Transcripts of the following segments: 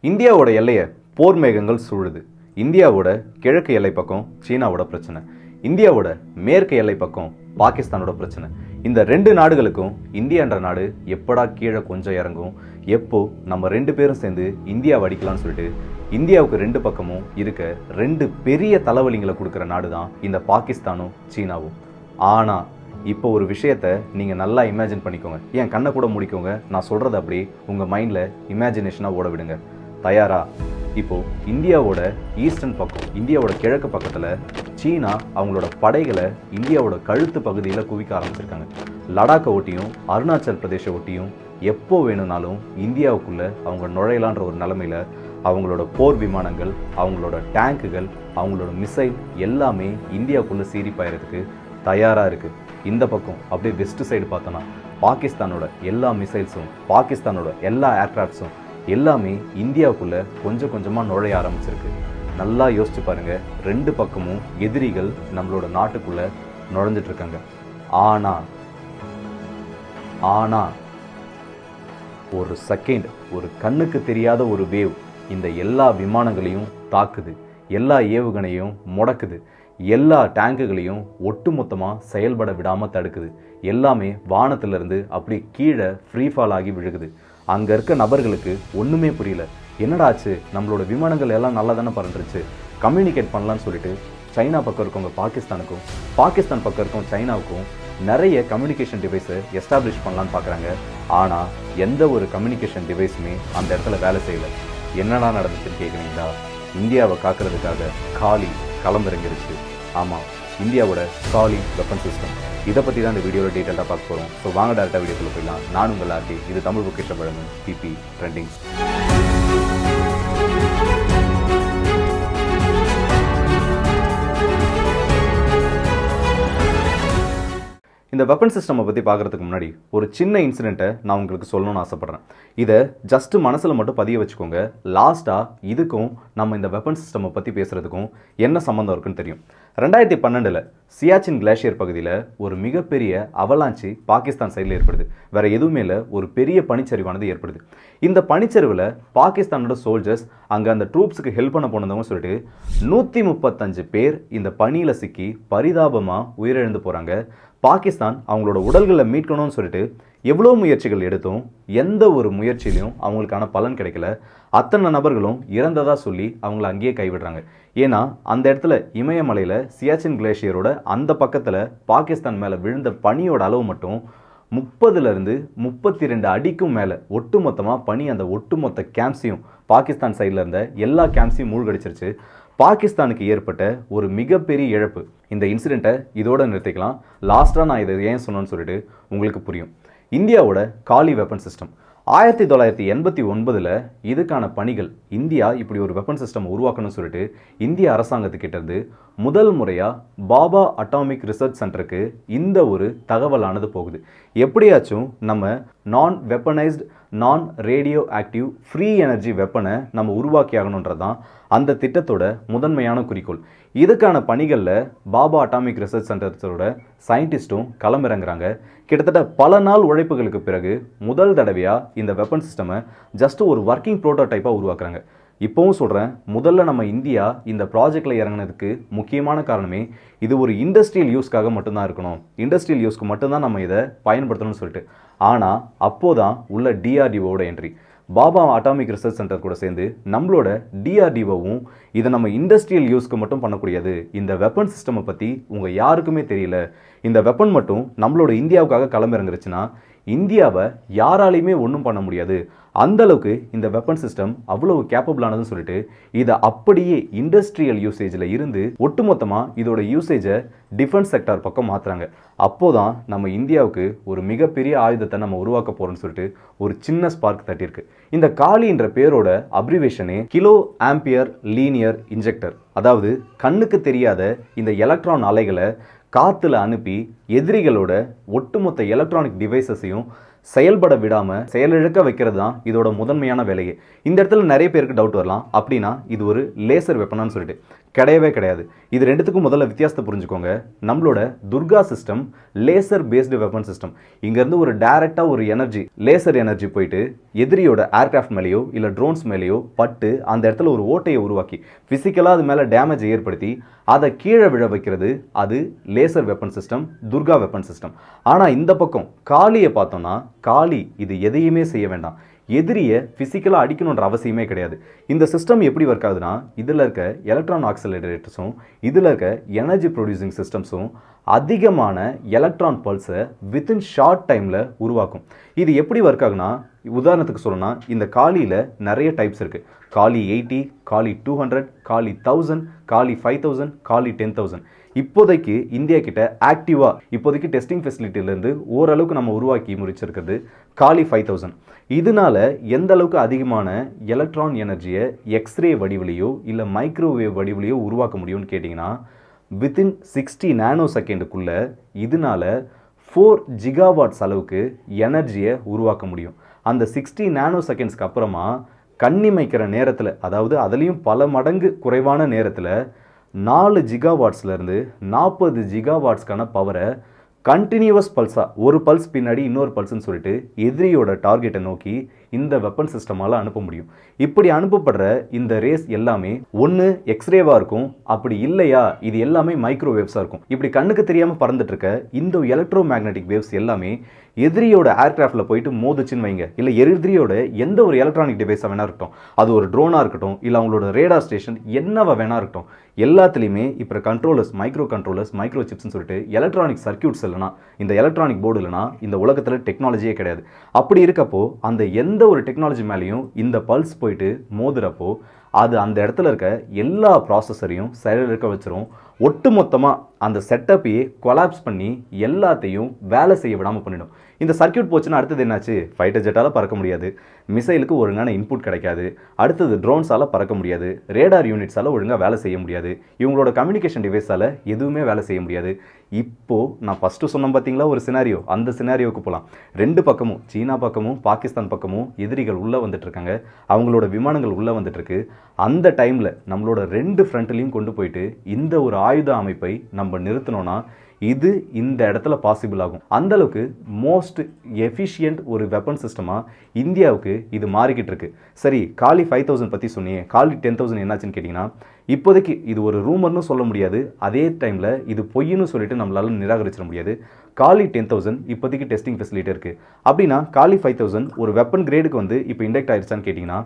இந்தியாவோட எல்லையை போர் மேகங்கள் சூழுது. இந்தியாவோட கிழக்கு எல்லை பக்கம் சீனாவோட பிரச்சனை, இந்தியாவோட மேற்கு எல்லை பக்கம் பாகிஸ்தானோட பிரச்சனை. இந்த ரெண்டு நாடுகளுக்கும் இந்தியான்ற நாடு எப்படா கீழே கொஞ்சம் இறங்கும், எப்போ நம்ம ரெண்டு பேரும் சேர்ந்து இந்தியாவை அடிக்கலாம்னு சொல்லிட்டு இந்தியாவுக்கு ரெண்டு பக்கமும் இருக்க ரெண்டு பெரிய தலைவலிங்களை கொடுக்குற நாடு தான் இந்த பாகிஸ்தானும் சீனாவும். ஆனால் இப்போ ஒரு விஷயத்தை நீங்கள் நல்லா இமேஜின் பண்ணிக்கோங்க, என் கண்ணை கூட முடிக்கோங்க, நான் சொல்கிறது அப்படி உங்கள் மைண்டில் இமேஜினேஷனாக ஓட விடுங்க. தயாரா? இப்போது இந்தியாவோட ஈஸ்டர்ன் பக்கம், இந்தியாவோட கிழக்கு பக்கத்தில் சீனா அவங்களோட படைகளை இந்தியாவோட கழுத்து பகுதியில் குவிக்க ஆரம்பிச்சிருக்காங்க. லடாக்கை ஒட்டியும் அருணாச்சல் பிரதேச ஒட்டியும் எப்போ வேணும்னாலும் இந்தியாவுக்குள்ளே அவங்க நுழையலான்ற ஒரு நிலைமையில் அவங்களோட போர் விமானங்கள், அவங்களோட டேங்குகள், அவங்களோட மிசைல் எல்லாமே இந்தியாவுக்குள்ளே சீரிப்பாயறதுக்கு தயாராக இருக்குது. இந்த பக்கம் அப்படியே வெஸ்ட் சைடு பார்த்தோன்னா பாகிஸ்தானோட எல்லா மிசைல்ஸும், பாகிஸ்தானோட எல்லா ஏர்க்ராஃப்ட்ஸும் எல்லாமே இந்தியாவுக்குள்ளே கொஞ்சம் கொஞ்சமாக நுழைய ஆரம்பிச்சிருக்கு. நல்லா யோசிச்சு பாருங்க, ரெண்டு பக்கமும் எதிரிகள் நம்மளோட நாட்டுக்குள்ளே நுழைஞ்சிட்டு இருக்காங்க. ஆனால் ஒரு செகண்ட், ஒரு கண்ணுக்கு தெரியாத ஒரு வேவ் இந்த எல்லா விமானங்களையும் தாக்குது, எல்லா ஏவுகணையும் முடக்குது, எல்லா டேங்குகளையும் ஒட்டுமொத்தமாக செயல்பட விடாமல் தடுக்குது. எல்லாமே வானத்திலிருந்து அப்படி கீழே ஃப்ரீஃபால் ஆகி விழுகுது. அங்கே இருக்க நபர்களுக்கு ஒன்றுமே புரியல. என்னடாச்சு, நம்மளோட விமானங்கள் எல்லாம் நல்லா தானே பறந்துருச்சு, கம்யூனிகேட் பண்ணலான்னு சொல்லிட்டு சைனா பக்கம் இருக்கவங்க பாகிஸ்தானுக்கும், பாகிஸ்தான் பக்கம் இருக்கவங்க சைனாவுக்கும் நிறைய கம்யூனிகேஷன் டிவைஸை எஸ்டாப்ளிஷ் பண்ணலான்னு பார்க்குறாங்க. ஆனால் எந்த ஒரு கம்யூனிகேஷன் டிவைஸுமே அந்த இடத்துல வேலை செய்யலை. என்னடா நடந்துச்சுன்னு கேட்குறீங்களா? இந்தியாவை காக்கிறதுக்காக காலி களமிறங்கிருச்சு. ஆமாம், இந்தியாவோட காலி வெப்பன் சிஸ்டம். இதை பற்றி தான் இந்த வீடியோவில் டீட்டெயிலாக பார்க்க போகிறோம். ஸோ வாங்க டேரெக்டாக வீடியோக்குள்ள போயிடலாம். நான் உங்கள் ஆர்டி, இது தமிழ் பொக்கிஷம் வழங்கும் டிபி ட்ரெண்டிங்ஸ். இந்த வெப்பன் சிஸ்டமை பற்றி பார்க்குறதுக்கு முன்னாடி ஒரு சின்ன இன்சிடெண்ட்டை நான் உங்களுக்கு சொல்லணும்னு ஆசைப்பட்றேன். இதை ஜஸ்ட்டு மனசில் மட்டும் பதிய வச்சுக்கோங்க. லாஸ்ட்டாக இதுக்கும் நம்ம இந்த வெப்பன் சிஸ்டமை பற்றி பேசுகிறதுக்கும் என்ன சம்மந்தம் இருக்குன்னு தெரியும். 2012 சியாச்சின் கிளேஷியர் பகுதியில் ஒரு மிகப்பெரிய அவலாஞ்சி பாகிஸ்தான் சைடில் ஏற்படுது. வேறு எதுவுமே இல்லை, ஒரு பெரிய பனிச்சரிவானது ஏற்படுது. இந்த பனிச்சரிவில் பாகிஸ்தானோட சோல்ஜர்ஸ் அங்கே அந்த ட்ரூப்ஸுக்கு ஹெல்ப் பண்ண போனவங்க சொல்லிட்டு 135 பேர் இந்த பனியில் சிக்கி பரிதாபமாக உயிரிழந்து போகிறாங்க. பாகிஸ்தான் அவங்களோட உடல்களை மீட்கணும்னு சொல்லிட்டு எவ்வளோ முயற்சிகள் எடுத்தும் எந்த ஒரு முயற்சியிலையும் அவங்களுக்கான பலன் கிடைக்கல. அத்தனை நபர்களும் இறந்ததாக சொல்லி அவங்கள அங்கேயே கைவிடுறாங்க. ஏன்னா அந்த இடத்துல இமயமலையில் சியாச்சின் கிளேஷியரோட அந்த பக்கத்தில் பாகிஸ்தான் மேலே விழுந்த பனியோட அளவு மட்டும் 30லேருந்து 32 அடிக்கும் மேலே ஒட்டுமொத்தமாக பனி அந்த ஒட்டுமொத்த கேம்ப்ஸையும், பாகிஸ்தான் சைடில் இருந்த எல்லா கேம்ப்ஸையும் மூழ்கடிச்சிருச்சு. பாகிஸ்தானுக்கு ஏற்பட்ட ஒரு மிகப்பெரிய இழப்பு. இந்த இன்சிடெண்ட்டை இதோட நிறுத்திக்கலாம். லாஸ்ட்டாக நான் இதை ஏன் சொன்னேன்னு சொல்லிட்டு உங்களுக்கு புரியும். இந்தியாவோட காலி வெப்பன் சிஸ்டம் 1989 இதுக்கான பணிகள், இந்தியா இப்படி ஒரு வெப்பன் சிஸ்டம் உருவாக்கணும்னு சொல்லிட்டு இந்திய அரசாங்கத்துக்கிட்ட இருந்து முதல் முறையாக பாபா அட்டாமிக் ரிசர்ச் சென்டருக்கு இந்த ஒரு தகவலானது போகுது. எப்படியாச்சும் நம்ம நான் வெப்பனைஸ்டு, நான் ரேடியோ ஆக்டிவ், ஃப்ரீ எனர்ஜி வெப்பனை நம்ம உருவாக்கி ஆகணுன்றது தான் அந்த திட்டத்தோட முதன்மையான குறிக்கோள். இதுக்கான பணிகளில் பாபா அட்டாமிக் ரிசர்ச் சென்டர்ஸோட சயின்டிஸ்ட்டும் களமிறங்குறாங்க. கிட்டத்தட்ட பல நாள் உழைப்புகளுக்கு பிறகு முதல் தடவையாக இந்த வெப்பன் சிஸ்டமை ஜஸ்ட் ஒரு ஒர்க்கிங் ப்ரோட்டோடைப்பாக உருவாக்குறாங்க. இப்போவும் சொல்கிறேன், முதல்ல நம்ம இந்தியா இந்த ப்ராஜெக்டில் இறங்கினதுக்கு முக்கியமான காரணமே இது ஒரு இண்டஸ்ட்ரியல் யூஸ்க்காக மட்டும்தான் இருக்கணும், இண்டஸ்ட்ரியல் யூஸ்க்கு மட்டும்தான் நம்ம இதை பயன்படுத்தணும்னு சொல்லிட்டு. ஆனால் அப்போதான் உள்ள டிஆர்டிஓட entry. Bhabha atomic research centre கூட சேர்ந்து நம்மளோட டிஆர்டிஓவும் இதை நம்ம இண்டஸ்ட்ரியல் யூஸ்க்கு மட்டும் பண்ணக்கூடியது, இந்த வெப்பன் சிஸ்டமை பற்றி உங்கள் யாருக்குமே தெரியல, இந்த வெப்பன் மட்டும் நம்மளோட இந்தியாவுக்காக களமிறங்குருச்சுன்னா இந்தியாவை யாராலையுமே ஒன்றும் பண்ண முடியாது, அந்த அளவுக்கு இந்த வெப்பன் சிஸ்டம் அவ்வளவு கேப்பபிளானதுன்னு சொல்லிட்டு இதை அப்படியே இண்டஸ்ட்ரியல் யூசேஜில் இருந்து ஒட்டுமொத்தமாக இதோட யூசேஜை டிஃபென்ஸ் செக்டார் பக்கம் மாற்றுறாங்க. அப்போதான் நம்ம இந்தியாவுக்கு ஒரு மிகப்பெரிய ஆயுதத்தை நம்ம உருவாக்க போகிறோம்னு சொல்லிட்டு ஒரு சின்ன ஸ்பார்க் தட்டியிருக்கு. இந்த காலின்ற பேரோட அப்ரிவேஷனே கிலோ ஆம்பியர் லீனியர் இன்ஜெக்டர். அதாவது கண்ணுக்கு தெரியாத இந்த எலக்ட்ரான் அலைகளை காற்றுல அனுப்பி எதிரிகளோட ஒட்டுமொத்த எலக்ட்ரானிக் டிவைசஸையும் செயல்பட விடாமல் செயலிழக்க வைக்கிறது தான் இதோட முதன்மையான வேலையே. இந்த இடத்துல நிறைய பேருக்கு டவுட் வரலாம், அப்படின்னா இது ஒரு லேசர் வெப்பனான்னு சொல்லிட்டு. கிடையவே கிடையாது. இது ரெண்டுத்துக்கும் முதல்ல வித்தியாசத்தை புரிஞ்சுக்கோங்க. நம்மளோட Durga system laser based weapon system. இங்கேருந்து ஒரு டைரெக்டாக ஒரு எனர்ஜி, லேசர் எனர்ஜி போயிட்டு எதிரியோட ஏர்கிராஃப்ட் மேலேயோ இல்லை ட்ரோன்ஸ் மேலேயோ பட்டு அந்த இடத்துல ஒரு ஓட்டையை உருவாக்கி ஃபிசிக்கலாக அது மேலே டேமேஜ் ஏற்படுத்தி அதை கீழே விழ வைக்கிறது அது laser weapon system, Durga weapon system. ஆனால் இந்த பக்கம் காளியை பார்த்தோம்னா, காளி இது எதையுமே செய்ய வேண்டாம், எதிரியை ஃபிசிக்கலாக அடிக்கணுன்ற அவசியமே கிடையாது. இந்த சிஸ்டம் எப்படி ஒர்க் ஆகுதுன்னா, இதில் இருக்க எலக்ட்ரான் ஆக்சிலரேட்டர்ஸும் இதில் இருக்க எனர்ஜி ப்ரொடியூசிங் சிஸ்டம்ஸும் அதிகமான எலக்ட்ரான் பல்ஸை வித்தின் ஷார்ட் டைமில் உருவாக்கும். இது எப்படி ஒர்க் ஆகுனா, உதாரணத்துக்கு சொல்லணும்னா இந்த காளியில் நிறைய டைப்ஸ் இருக்குது. காளி 80, காளி 200, காளி 1000, காளி 5000, காளி 10,000. இப்போதைக்கு இந்தியா கிட்ட ஆக்டிவாக இப்போதைக்கு டெஸ்டிங் ஃபெசிலிட்டியிலேருந்து ஓரளவுக்கு நம்ம உருவாக்கி முடிச்சிருக்கிறது காளி 5000. இதனால எந்த அளவுக்கு அதிகமான எலக்ட்ரான் எனர்ஜியை எக்ஸ்ரே வடிவிலையோ இல்லை மைக்ரோவேவ் வடிவிலையோ உருவாக்க முடியும்னு கேட்டிங்கன்னா, வித்தின் 60 நானோ செகண்டுக்குள்ள இதனால 4 ஜிகாவாட்ஸ் அளவுக்கு எனர்ஜியை உருவாக்க முடியும். அந்த 60 நானோ செகண்ட்ஸ்க்கு அப்புறமா கண்ணிமைக்கிற நேரத்தில், அதாவது அதுலேயும் பல மடங்கு குறைவான நேரத்தில் 4 ஜிகாவாட்ஸ்லேருந்து 40 ஜிகாவாட்ஸ்க்கான பவரை கண்டினியூவஸ் பல்ஸாக, ஒரு பல்ஸ் பின்னாடி இன்னொரு பல்ஸ்ன்னு சொல்லிட்டு எதிரியோட டார்கெட்டை நோக்கி இந்த வெப்பன் சிஸ்டமால் அனுப்ப முடியும். இப்படி அனுப்பப்படுற இந்த ரேஸ் எல்லாமே ஒன்று எக்ஸ்ரேவாக இருக்கும், அப்படி இல்லையா இது எல்லாமே மைக்ரோவேவ்ஸாக இருக்கும். இப்படி கண்ணுக்கு தெரியாமல் பறந்துட்டு இருக்க இந்த எலக்ட்ரோ மேக்னெட்டிக் வேவ்ஸ் எல்லாமே எதிரியோட ஏர்கிராஃப்டில் போயிட்டு மோதுச்சுன்னு வைங்க, இல்லை எதிரியோட எந்த ஒரு எலக்ட்ரானிக் டிவைஸாக வேணா இருக்கட்டும், அது ஒரு ட்ரோனாக இருக்கட்டும் இல்லை அவங்களோட ரேடார் ஸ்டேஷன் என்னவா வேணா இருக்கட்டும், எல்லாத்துலேயுமே இப்போ கண்ட்ரோலர்ஸ், மைக்ரோ கண்ட்ரோலர்ஸ், மைக்ரோ சிப்ஸ்ன்னு சொல்லிட்டு எலக்ட்ரானிக் சர்க்கியூட்ஸ் இல்லைனா, இந்த எலக்ட்ரானிக் போர்டு இல்லைனா இந்த உலகத்தில் டெக்னாலஜியே கிடையாது. அப்படி இருக்கப்போ அந்த எந்த ஒரு டெக்னாலஜி மேலேயும் இந்த பல்ஸ் போயிட்டு மோதுறப்போ அது அந்த இடத்துல இருக்க எல்லா ப்ராசஸரையும் செயலிழக்க வச்சிரும். ஒட்டு மொத்தமாக அந்த செட்டப்பையே கொலாப்ஸ் பண்ணி எல்லாத்தையும் வேலை செய்ய விடாமல் பண்ணிடும். இந்த சர்க்கியூட் போச்சுன்னா அடுத்தது என்னாச்சு, ஃபைட்டர் ஜெட்டால் பறக்க முடியாது, மிசைலுக்கு ஒழுங்கான இன்புட் கிடைக்காது, அடுத்தது ட்ரோன்ஸால் பறக்க முடியாது, ரேடார் யூனிட்ஸால் ஒழுங்காக வேலை செய்ய முடியாது, இவங்களோட கம்யூனிகேஷன் டிவைஸால் எதுவுமே வேலை செய்ய முடியாது. இப்போது நான் ஃபஸ்ட்டு சொன்னேன் பார்த்தீங்களா ஒரு சினாரியோ, அந்த சினாரியோவுக்கு போகலாம். ரெண்டு பக்கமும், சீனா பக்கமும் பாகிஸ்தான் பக்கமும் எதிரிகள் உள்ளே வந்துட்டுருக்காங்க, அவங்களோட விமானங்கள் உள்ளே வந்துட்டுருக்கு. அந்த டைமில் நம்மளோட ரெண்டு ஃப்ரண்ட்லையும் கொண்டு போயிட்டு இந்த ஒரு ஆயுத அமைப்பை நம்ம நிறுத்தினோன்னா இது இந்த இடத்துல பாசிபிள் ஆகும். அந்தளவுக்கு மோஸ்ட் எஃபிஷியன்ட் ஒரு வெப்பன் சிஸ்டமாக இந்தியாவுக்கு இது மாறிக்கிட்டு இருக்கு. சரி, காளி 5000 பற்றி சொன்னியே, காளி 10,000 என்னாச்சுன்னு கேட்டிங்கன்னா, இப்போதைக்கு இது ஒரு ரூமர்னு சொல்ல முடியாது, அதே டைமில் இது பொய்ன்னு சொல்லிட்டு நம்மளால நிராகரிச்சிட முடியாது. காளி 10,000 இப்போதைக்கு டெஸ்டிங் ஃபெசிலிட்டி இருக்குது. அப்படின்னா காளி 5000 ஒரு வெப்பன் கிரேடுக்கு வந்து இப்போ இண்டெக்ட் ஆயிடுச்சான்னு கேட்டிங்கன்னா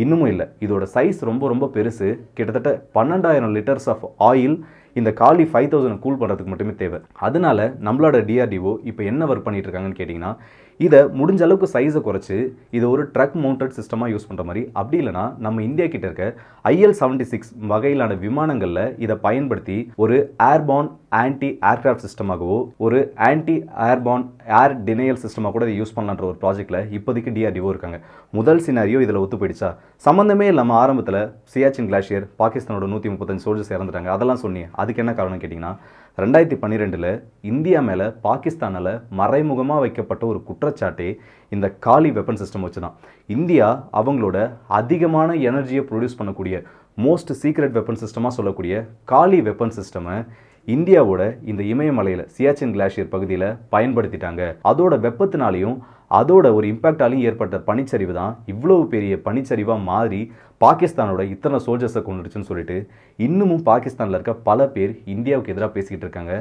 இன்னமும் இல்லை. இதோட சைஸ் ரொம்ப ரொம்ப பெருசு. கிட்டத்தட்ட 12,000 லிட்டர்ஸ் ஆஃப் ஆயில் இந்த காளி 5000 கூல் பண்ணுறதுக்கு மட்டுமே தேவை. அதனால நம்மளோட டிஆர்டிஓ இப்போ என்ன ஒர்க் பண்ணிட்டு இருக்காங்கன்னு கேட்டிங்கன்னா, இதை முடிஞ்ச அளவுக்கு சைஸை குறைச்சி இதை ஒரு ட்ரக் மவுண்டட் சிஸ்டமாக யூஸ் பண்ணுற மாதிரி, அப்படி இல்லைனா நம்ம இந்தியா கிட்ட இருக்க IL-76 வகையிலான விமானங்களில் இதை பயன்படுத்தி ஒரு ஏர்பார்ன் ஆன்டி ஏர்கிராஃப்ட் சிஸ்டமாகவோ ஒரு ஆன்டி ஏர்பார்ன் ஏர் டினையல் சிஸ்டமாக கூட இதை யூஸ் பண்ணலான்ற ஒரு ப்ராஜெக்டில் இப்போதைக்கு டிஆர்டிஓ இருக்காங்க. முதல் சினாரியோ இதில் ஒத்து போயிடுச்சா? சம்மந்தமே இல்லாமல் ஆரம்பத்தில் சியாச்சின் கிளாஷியர் பாகிஸ்தானோட 135 சோல்ஜர்ஸ் இறந்துட்டாங்க, அதெல்லாம் சொன்னீங்க. அதுக்கு என்ன காரணம் கேட்டிங்கன்னா, 2012 இந்தியா மேலே பாகிஸ்தானால் மறைமுகமாக வைக்கப்பட்ட ஒரு குற்றச்சாட்டே இந்த காளி வெப்பன் சிஸ்டம் வச்சு தான். இந்தியா அவங்களோட அதிகமான எனர்ஜியை ப்ரொடியூஸ் பண்ணக்கூடிய மோஸ்ட் சீக்ரெட் வெப்பன் சிஸ்டமாக சொல்லக்கூடிய காளி வெப்பன் சிஸ்டமை இந்தியாவோட இந்த இமயமலையில் சியாச்சின் கிளாஷியர் பகுதியில் பயன்படுத்திட்டாங்க. அதோட வெப்பத்தினாலையும் அதோட ஒரு இம்பேக்டாலையும் ஏற்பட்ட பனிச்சரிவு தான் இவ்வளவு பெரிய பனிச்சரிவாக மாறி பாகிஸ்தானோட இத்தனை சோல்ஜர்ஸை கொண்டுடுச்சுன்னு சொல்லிட்டு இன்னமும் பாகிஸ்தானில் இருக்க பல பேர் இந்தியாவுக்கு எதிராக பேசிக்கிட்டு இருக்காங்க.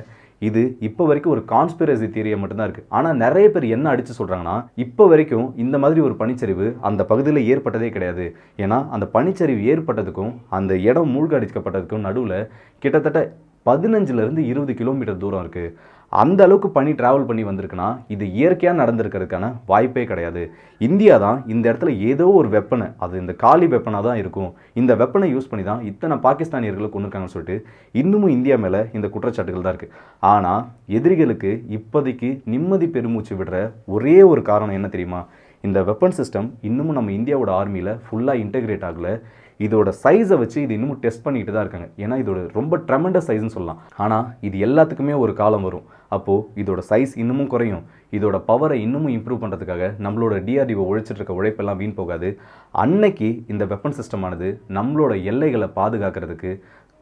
இது இப்போ வரைக்கும் ஒரு கான்ஸ்பிரசி தியரியை மட்டும்தான் இருக்குது. ஆனால் நிறைய பேர் என்ன அடித்து சொல்கிறாங்கன்னா, இப்போ வரைக்கும் இந்த மாதிரி ஒரு பனிச்சரிவு அந்த பகுதியில் ஏற்பட்டதே கிடையாது. ஏன்னா அந்த பனிச்சரிவு ஏற்பட்டதுக்கும் அந்த இடம் மூழ்கடிக்கப்பட்டதுக்கும் நடுவில் கிட்டத்தட்ட 15லேருந்து 20 கிலோமீட்டர் தூரம் இருக்குது. அந்த அளவுக்கு பனி ட்ராவல் பண்ணி வந்திருக்குன்னா இது இயற்கையாக நடந்திருக்கிறதுக்கான வாய்ப்பே கிடையாது. இந்தியா தான் இந்த இடத்துல ஏதோ ஒரு வெப்பனை, அது இந்த காளி வெப்பனாக தான் இருக்கும், இந்த வெப்பனை யூஸ் பண்ணி தான் இத்தனை பாகிஸ்தானியர்களை கொண்டிருக்காங்கன்னு சொல்லிட்டு இன்னமும் இந்தியா மேலே இந்த குற்றச்சாட்டுகள் தான் இருக்குது. ஆனால் எதிரிகளுக்கு இப்போதைக்கு நிம்மதி பெருமூச்சு விடுற ஒரே ஒரு காரணம் என்ன தெரியுமா? இந்த வெப்பன் சிஸ்டம் இன்னமும் நம்ம இந்தியாவோட ஆர்மியில் ஃபுல்லாக இன்டெகிரேட் ஆகலை. இதோட சைஸை வச்சு இது இன்னமும் டெஸ்ட் பண்ணிட்டு தான் இருக்காங்க. ஏன்னா இதோட ரொம்ப ட்ரெமெண்டஸ் சைஸ்ன்னு சொல்லலாம். ஆனால் இது எல்லாத்துக்குமே ஒரு காலம் வரும். அப்போது இதோட சைஸ் இன்னமும் குறையும். இதோட பவரை இன்னமும் இம்ப்ரூவ் பண்ணுறதுக்காக நம்மளோட டிஆர்டிஓ உழைச்சிட்டு இருக்க உழைப்பெல்லாம் வீண் போகாது. அன்னைக்கு இந்த வெப்பன் சிஸ்டமானது நம்மளோட எல்லைகளை பாதுகாக்கிறதுக்கு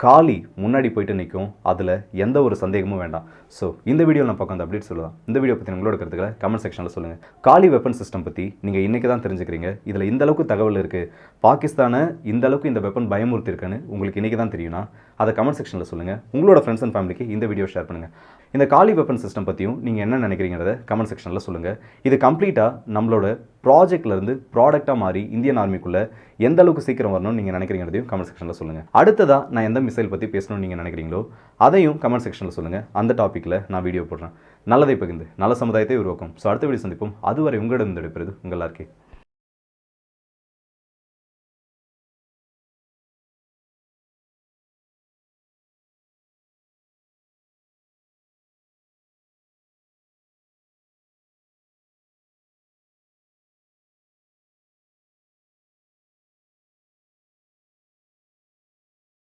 காலி முன்னாடி போயிட்டு நிற்கும். அதில் எந்த ஒரு சந்தேகமும் வேண்டாம். ஸோ இந்த வீடியோவில் நான் பார்க்க அந்த அப்டேட் சொல்லலாம். இந்த வீடியோ பற்றி உங்களோட கருத்துக்களை கமெண்ட் செக்ஷனில் சொல்லுங்கள். காலி வெப்பன் சிஸ்டம் பற்றி நீங்கள் இன்றைக்கி தான் தெரிஞ்சுக்கிறீங்க. இதில் இந்த அளவுக்கு தகவல் இருக்குது, பாகிஸ்தானை இந்த அளவுக்கு இந்த வெப்பன் பயமுறுத்திருக்குன்னு உங்களுக்கு இன்றைக்கி தான் தெரியும்னா அதை கமெண்ட் செக்ஷனில் சொல்லுங்கள். உங்களோட ஃப்ரெண்ட்ஸ் அண்ட் ஃபேமிலிக்கு இந்த வீடியோ ஷேர் பண்ணுங்கள். இந்த காலி வெப்பன் சிஸ்டம் பற்றியும் நீங்கள் என்ன நினைக்கிறீங்கிறத கமெண்ட் செக்ஷனில் சொல்லுங்கள். இது கம்ப்ளீட்டாக நம்மளோட ப்ராஜெக்ட்லேருந்து ப்ராடக்டாக மாறி இந்தியன் ஆர்மிக்குள்ளே எந்த அளவுக்கு சீக்கிரம் வரணும்னு நீங்கள் நினைக்கிறீங்கிறதையும் கமெண்ட் செக்ஷனில் சொல்லுங்கள். அடுத்ததாக நான் எந்த மிசைல் பற்றி பேசணும்னு நீங்கள் நினைக்கிறீங்களோ அதையும் கமெண்ட் செக்ஷனில் சொல்லுங்கள். அந்த டாப்பிக்கில் நான் வீடியோ போடுறேன். நல்லதை பகிர்ந்து நல்ல சமுதாயத்தை உருவாக்கும். ஸோ அடுத்த வீடியோ சந்திப்போம். அதுவரை உங்களிடம் விடைபெறுவது உங்கள் ஆர்கே.